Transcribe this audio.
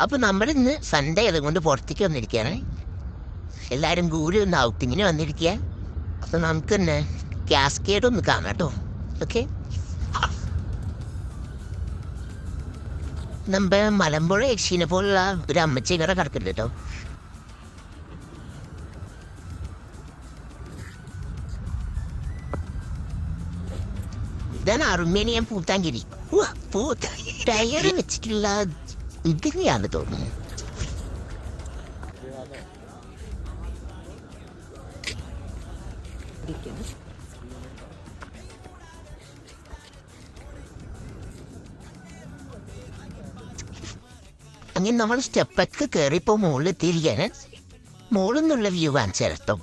അപ്പോൾ നമ്മളിന്ന് സൺഡേ അതുകൊണ്ട് പുറത്തേക്ക് വന്നിരിക്കുകയാണ്. എല്ലാവരും കൂടി ഒന്ന് ഔട്ടിങ്ങിന് വന്നിരിക്കുക. അപ്പോൾ നമുക്ക് തന്നെ കാസ്കേഡ് ഒന്ന് കാണാം കേട്ടോ. ഓക്കെ, നമ്മുടെ മലമ്പുഴ യക്ഷീനെ പോലുള്ള ഒരു അമ്മച്ചി ഇവിടെ കിടക്കുന്നുണ്ട് കേട്ടോ. ഇതാണ് അർമേനിയൻ പൂത്താങ്കിരി. ടയർ വെച്ചിട്ടുള്ള ഇതിനെയാണ് തോന്നുന്നു. അങ്ങനെ നമ്മൾ സ്റ്റെപ്പൊക്കെ കയറിയപ്പോൾ മുകളിൽ എത്തിയിരിക്കുകയാണ്. മുകളിൽ നിന്നുള്ള വ്യൂ കാണിച്ചു തരട്ടോ.